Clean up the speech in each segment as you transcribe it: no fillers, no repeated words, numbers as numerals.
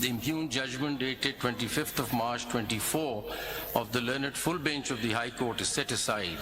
The impugned judgment dated 25th of March 24 of the learned full bench of the High Court is set aside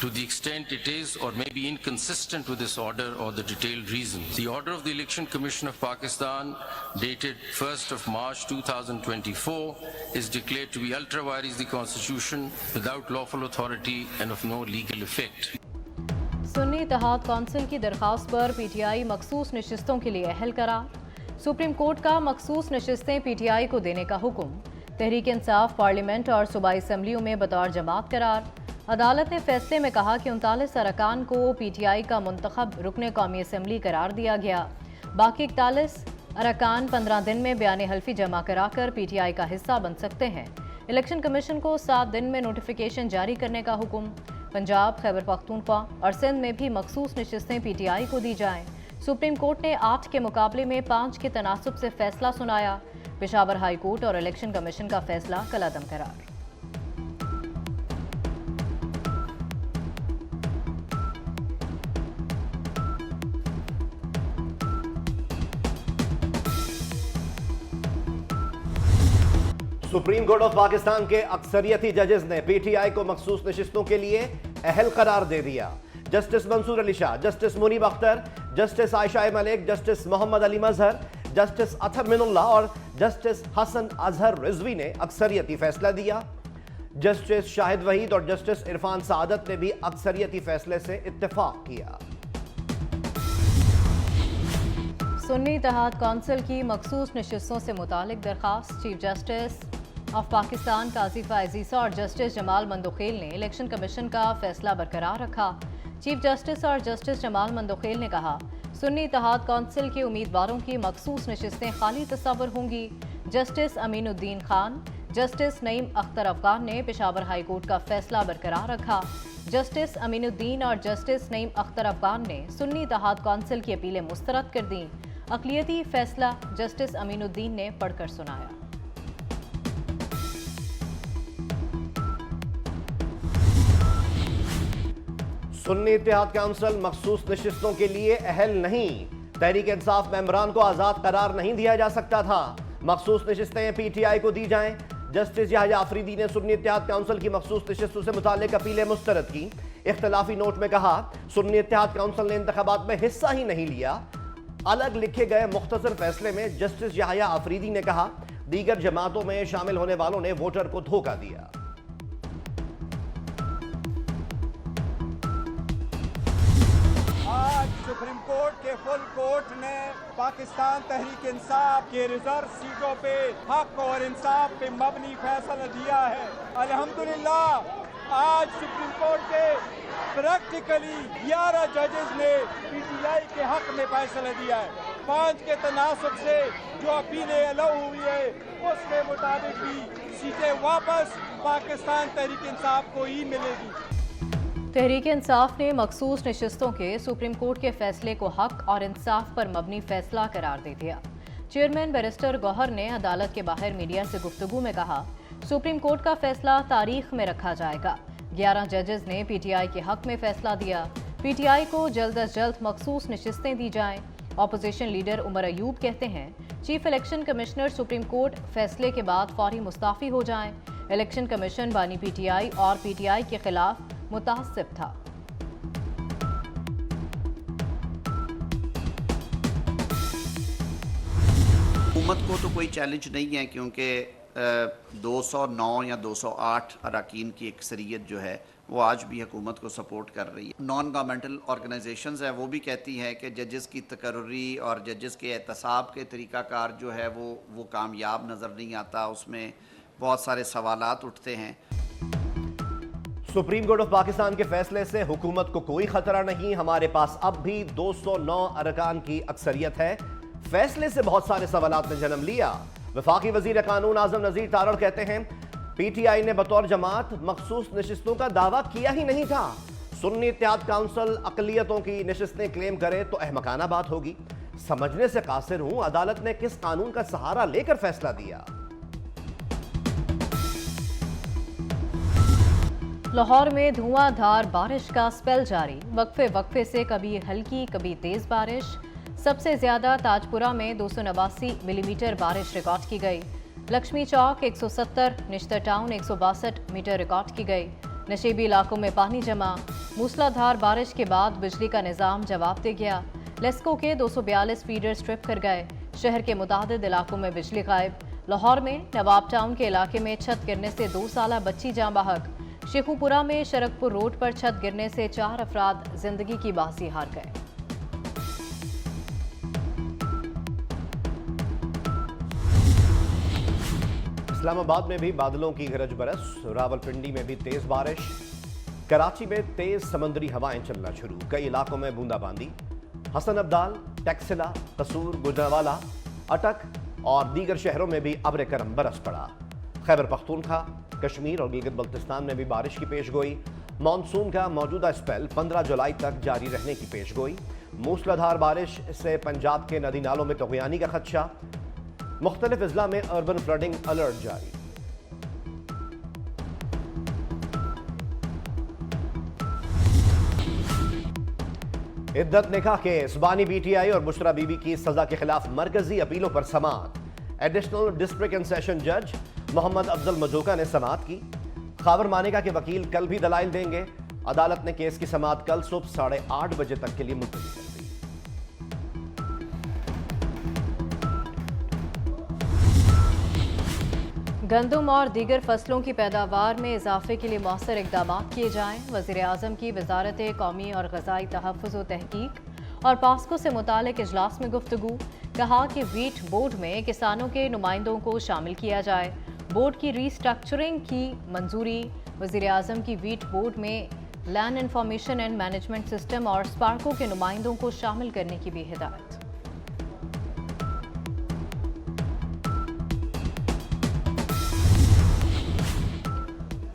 to the extent it is or may be inconsistent with this order or the detailed reasons. The order of the Election Commission of Pakistan dated 1st of March 2024 is declared to be ultra vires the Constitution, without lawful authority and of no legal effect. Sunni Ittehad council की दरख्वास्त पर PTI मखसूस नशिस्तों के लिए अहल करार। Supreme court का मखसूस नशिस्तें पीटीआई को देने का हुक्म। तहरीक इंसाफ पार्लियामेंट और सूबाई असम्बलियों में बतौर जमात करार। अदालत ने फैसले में कहा कि 39 अरकान को पीटीआई का मुंतखब रुकन कौमी असम्बली करार दिया गया। बाकी 41 अरकान 15 दिन में बयान हल्फी जमा कराकर पीटीआई का हिस्सा बन सकते हैं। इलेक्शन कमीशन को 7 दिन में नोटिफिकेशन जारी करने का हुक्म। पंजाब, खैबर पख्तूनख्वा और सिंध में भी मखसूस नशिस्तें पीटीआई को दी जाएं। सुप्रीम कोर्ट ने 8 के मुकाबले में 5 के तनासुब से फैसला सुनाया। पेशावर हाई कोर्ट और इलेक्शन कमीशन का फैसला कलअदम करार। सुप्रीम कोर्ट ऑफ पाकिस्तान के अक्सरियती जजेस ने पीटीआई को मखसूस नशिस्तों के लिए अहल करार दे दिया। Justice Mansoor Ali Shah, justice Munib Akhtar, justice Ayesha Malik, justice Mohammad Ali Mazhar, justice Athar Minallah और जस्टिस हसन अजहर रिजवी ने अक्सरियती फैसला दिया। जस्टिस शाहिद वहीद और जस्टिस इरफान सादत ने भी अक्सरियती फैसले से इत्तेफाक किया। सुन्नी इत्तेहाद कौंसिल की मखसूस नशिस्तों से मुतालिक दरख्वास्त चीफ जस्टिस ऑफ पाकिस्तान काजी फैज़ ईसा और जस्टिस जमाल मंदोखेल ने इलेक्शन कमीशन का फैसला बरकरार रखा। चीफ जस्टिस और जस्टिस जमाल मंदोखेल ने कहा, सुन्नी इत्तेहाद कौंसिल के उम्मीदवारों की मखसूस नशिस्तें खाली तस्वर होंगी। जस्टिस अमीनुद्दीन खान, जस्टिस नईम अख्तर अफगान ने पेशावर हाई कोर्ट का फैसला बरकरार रखा। जस्टिस अमीनुद्दीन और जस्टिस नईम अख्तर अफगान ने सुन्नी इत्तेहाद कौंसिल की अपीलें मुस्तरद कर दी। अक़लियती फैसला जस्टिस अमीनुद्दीन ने पढ़कर सुनाया। सुन्नी इत्तेहाद काउंसिल मखसूस नशिस्तों के लिए अहल नहीं। तहरीक इंसाफ मेंबरान को आज़ाद करार नहीं दिया जा सकता था। मखसूस नशिस्तें पीटीआई को दी जाएं। जस्टिस याहिया आफरीदी ने सुन्नी इत्तेहाद काउंसिल की मखसूस नशिस्तों से मुताल्लिक अपीलें मुस्तरद की। इख्तलाफी नोट में कहा, सुन्नी इत्तेहाद काउंसिल ने इंतखाबात में हिस्सा ही नहीं लिया। अलग लिखे गए मुख्तसर फैसले में जस्टिस याहिया आफरीदी ने कहा, दीगर जमातों में शामिल होने वालों ने वोटर को धोखा दिया। आज सुप्रीम कोर्ट के फुल कोर्ट ने पाकिस्तान तहरीक इंसाफ के रिजर्व सीटों पे हक और इंसाफ पे मबनी फैसला दिया है। अल्हम्दुलिल्लाह आज सुप्रीम कोर्ट के प्रैक्टिकली 11 जजेस ने पीटीआई के हक में फैसला दिया है। 5 के तनासब से जो अपीलें अलाउ हुई है उसके मुताबिक भी सीटें वापस पाकिस्तान तहरीक इंसाफ को ही मिलेगी। तहरीक इंसाफ ने मखसूस नशिस्तों के सुप्रीम कोर्ट के फैसले को हक और इंसाफ पर मबनी फैसला करार दे दिया। चेयरमैन बैरिस्टर गौहर ने अदालत के बाहर मीडिया से गुफ्तगू में कहा, सुप्रीम कोर्ट का फैसला तारीख में रखा जाएगा। 11 जजेस ने पीटीआई के हक में फैसला दिया। पीटीआई को जल्द अज जल्द मखसूस नशिस्तें दी जाएं। अपोजिशन लीडर उमर अयूब कहते हैं, chief election commissioner supreme court फैसले के बाद फौरी मुस्ताफी हो जाएं। इलेक्शन कमीशन बानी पीटीआई और पीटीआई के खिलाफ मुतासिब था। हुकूमत को तो कोई चैलेंज नहीं है, क्योंकि 209 या 208 अरकान की अक्सरियत जो है वो आज भी हुकूमत को सपोर्ट कर रही है। नॉन गवर्नमेंटल ऑर्गेनाइजेशंस है वो भी कहती हैं कि जजेस की तकर्री और जजेस के एहतसाब के तरीक़ाकार जो है वो कामयाब नज़र नहीं आता। उसमें बहुत सारे सवालात उठते हैं। सुप्रीम कोर्ट ऑफ पाकिस्तान के फैसले से हुकूमत को कोई खतरा नहीं। हमारे पास अब भी 209 अरकान की अक्सरियत है। फैसले से बहुत सारे सवालात ने जन्म लिया। वफाकी वजीर कानून आजम नजीर तारड़ कहते हैं, पीटीआई ने बतौर जमात मखसूस नशिस्तों का दावा किया ही नहीं था। सुन्नी इत्तेहाद काउंसिल अकलियतों की नशिस्तें क्लेम करे तो अहमकाना बात होगी। समझने से कासिर हूं, अदालत ने किस कानून का सहारा लेकर फैसला दिया। लाहौर में धुआंधार बारिश का स्पेल जारी। वक्फे वक्फे से कभी हल्की कभी तेज बारिश। سب سے زیادہ تاجپورہ میں 289 ملی میٹر بارش ریکارڈ کی گئی. لکشمی چوک 170, نشتر ٹاؤن 162 میٹر ریکارڈ کی گئی. نشیبی علاقوں میں پانی جمع. موسلا دھار بارش کے بعد بجلی کا نظام جواب دے گیا. لیسکو کے 242 فیڈر سٹرپ کر گئے. شہر کے متعدد علاقوں میں بجلی غائب. لاہور میں نواب ٹاؤن کے علاقے میں چھت گرنے سے 2 سالہ بچی جاں بحق. شیخو پورہ میں شرکپور روڈ پر چھت گرنے سے 4 افراد زندگی کی بازی ہار گئے. اسلام آباد میں بھی بادلوں کی گرج برس. راولپنڈی میں بھی تیز بارش. کراچی میں تیز سمندری ہوائیں چلنا شروع. کئی علاقوں میں بوندا باندی. حسن ابدال, ٹیکسلا, قصور, گجرانوالہ, اٹک اور دیگر شہروں میں بھی ابر کرم برس پڑا. خیبر پختونخوا, کشمیر اور گلگت بلتستان میں بھی بارش کی پیش گوئی. مانسون کا موجودہ اسپیل 15 جولائی تک جاری رہنے کی پیش گوئی. موسلا دھار بارش سے پنجاب کے ندی نالوں میں طغیانی کا خدشہ. مختلف اضلاع میں اربن فلڈنگ الرٹ جاری. عدت نکاح کیس. بانی بی ٹی آئی اور بشرا بی بی کی سزا کے خلاف مرکزی اپیلوں پر سماعت. ایڈیشنل ڈسٹرکٹ اینڈ سیشن جج محمد افضل مجوکا نے سماعت کی. خاور مانیکا کے وکیل کل بھی دلائل دیں گے. عدالت نے کیس کی سماعت کل صبح 8:30 بجے تک کے لیے ملتوی کر دی. گندم اور دیگر فصلوں کی پیداوار میں اضافے کے لیے مؤثر اقدامات کیے جائیں. وزیر اعظم کی وزارت قومی اور غذائی تحفظ و تحقیق اور پاسکو سے متعلق اجلاس میں گفتگو. کہا کہ ویٹ بورڈ میں کسانوں کے نمائندوں کو شامل کیا جائے. بورڈ کی ری اسٹرکچرنگ کی منظوری. وزیر اعظم کی ویٹ بورڈ میں land information and management system اور اسپارکو کے نمائندوں کو شامل کرنے کی بھی ہدایت.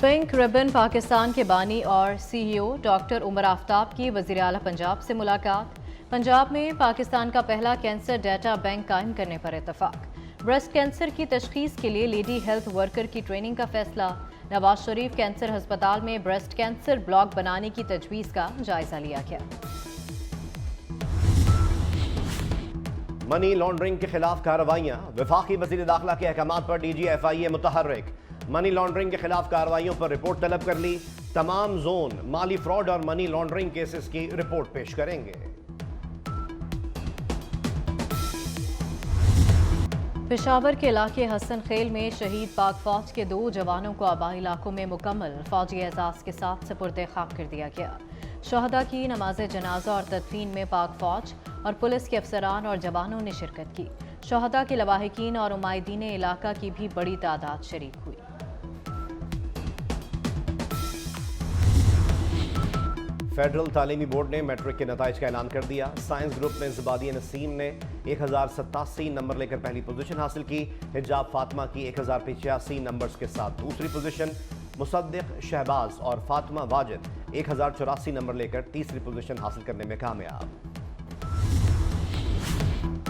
پنک ربن پاکستان کے بانی اور سی ای او ڈاکٹر عمر آفتاب کی وزیر اعلیٰ پنجاب سے ملاقات. پنجاب میں پاکستان کا پہلا کینسر ڈیٹا بینک قائم کرنے پر اتفاق. بریسٹ کینسر کی تشخیص کے لیے لیڈی ہیلتھ ورکر کی ٹریننگ کا فیصلہ. نواز شریف کینسر ہسپتال میں بریسٹ کینسر بلاک بنانے کی تجویز کا جائزہ لیا گیا. منی لانڈرنگ کے خلاف کارروائیاں. وفاقی وزیر داخلہ کے احکامات پر ڈی جی ایف آئی اے متحرک. منی لانڈرنگ کے خلاف کارروائیوں پر رپورٹ طلب کر لی. تمام زون مالی فراڈ اور منی لانڈرنگ کیسز کی رپورٹ پیش کریں گے. پشاور کے علاقے حسن خیل میں شہید پاک فوج کے 2 جوانوں کو آبائی علاقوں میں مکمل فوجی اعزاز کے ساتھ سپرد خاک کر دیا گیا. شہداء کی نماز جنازہ اور تدفین میں پاک فوج اور پولیس کے افسران اور جوانوں نے شرکت کی. شہداء کے لواحقین اور عمائدین علاقہ کی بھی بڑی تعداد شریک ہوئی. فیڈرل تعلیمی بورڈ نے میٹرک کے نتائج کا اعلان کر دیا. سائنس گروپ میں زبادیہ نسیم نے 1087 نمبر لے کر پہلی پوزیشن حاصل کی. حجاب فاطمہ کی 1085 نمبرز کے ساتھ دوسری پوزیشن. مصدق شہباز اور فاطمہ واجد 1084 نمبر لے کر تیسری پوزیشن حاصل کرنے میں کامیاب.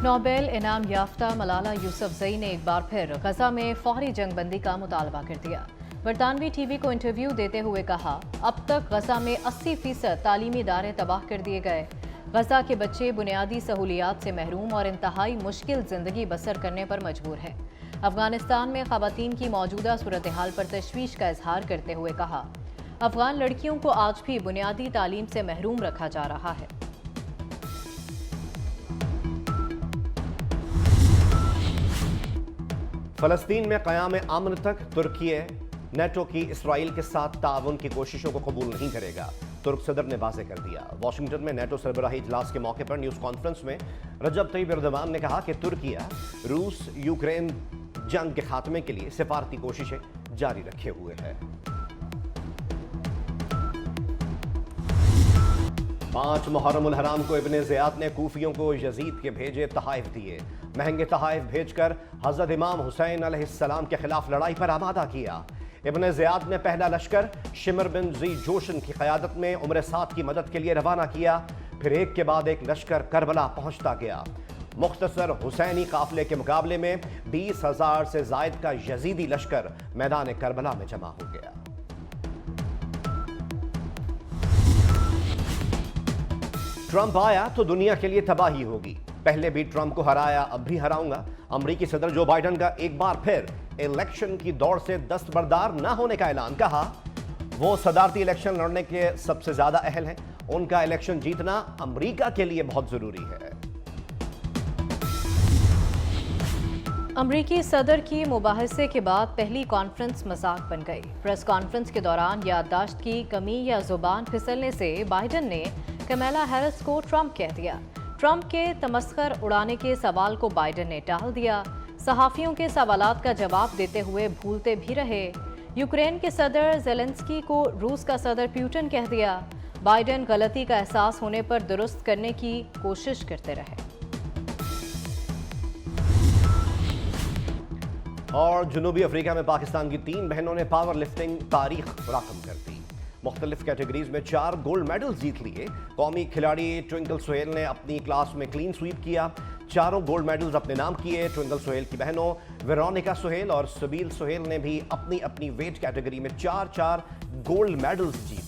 نوبل انعام یافتہ ملالہ یوسفزئی نے ایک بار پھر غزہ میں فوری جنگ بندی کا مطالبہ کر دیا. برطانوی ٹی وی کو انٹرویو دیتے ہوئے کہا اب تک غزہ میں 80% تعلیمی ادارے تباہ کر دیے گئے. غزہ کے بچے بنیادی سہولیات سے محروم اور انتہائی مشکل زندگی بسر کرنے پر مجبور ہیں. افغانستان میں خواتین کی موجودہ صورتحال پر تشویش کا اظہار کرتے ہوئے کہا افغان لڑکیوں کو آج بھی بنیادی تعلیم سے محروم رکھا جا رہا ہے. فلسطین میں قیام امن تک ترکیہ نیٹو کی اسرائیل کے ساتھ تعاون کی کوششوں کو قبول نہیں کرے گا. ترک صدر نے واضح کر دیا. واشنگٹن میں نیٹو سربراہی اجلاس کے موقع پر نیوز کانفرنس میں رجب طیب ایردوان نے کہا کہ ترکیہ روس یوکرین جنگ کے خاتمے کے لیے سفارتی کوششیں جاری رکھے ہوئے ہے. 5 محرم الحرام کو ابن زیاد نے کوفیوں کو یزید کے بھیجے تحائف دیے. مہنگے تحائف بھیج کر حضرت امام حسین علیہ السلام کے خلاف لڑائی پر آمادہ کیا. ابن زیاد نے پہلا لشکر شمر بن ذی جوشن کی قیادت میں عمر سعد کی مدد کے لیے روانہ کیا. پھر ایک کے بعد ایک لشکر کربلا پہنچتا گیا. مختصر حسینی قافلے کے مقابلے میں 20,000 سے زائد کا یزیدی لشکر میدان کربلا میں جمع ہو گیا. ٹرمپ آیا تو دنیا کے لیے تباہی ہوگی. पहले भी ट्रंप को हराया, अब भी हराऊंगा। अमरीकी सदर जो बाइडन का एक बार फिर इलेक्शन की दौड़ से दस्तबरदार न होने का ऐलान। कहा वो सदारती इलेक्शन लड़ने के सबसे ज्यादा अहल हैं, उनका इलेक्शन जीतना अमरीका के लिए बहुत जरूरी है। अमरीकी सदर की मुबाहिसे के बाद पहली कॉन्फ्रेंस मजाक बन गई। प्रेस कॉन्फ्रेंस के दौरान याददाश्त की कमी या जुबान फिसलने से बाइडन ने कमला हैरिस को ट्रंप कह दिया। ट्रंप के तमस्खर उड़ाने के सवाल को बाइडन ने टाल दिया। सहाफियों के सवालात का जवाब देते हुए भूलते भी रहे। यूक्रेन के सदर ज़ेलेंस्की को रूस का सदर पुतिन कह दिया। बाइडन गलती का एहसास होने पर दुरुस्त करने की कोशिश करते रहे। और जनूबी अफ्रीका में पाकिस्तान की 3 बहनों ने पावर लिफ्टिंग तारीख रकम कर दी। मुख्तलिफ कैटेगरीज में 4 गोल्ड मेडल जीत लिए। कौमी खिलाड़ी ट्विंकल सोहेल ने अपनी क्लास में क्लीन स्वीप किया। 4 गोल्ड मेडल्स अपने नाम किए। ट्विंकल सोहेल की बहनों वेरोनिका सोहेल और सबील सोहेल ने भी अपनी अपनी वेट कैटेगरी में 4 गोल्ड मेडल्स जीते।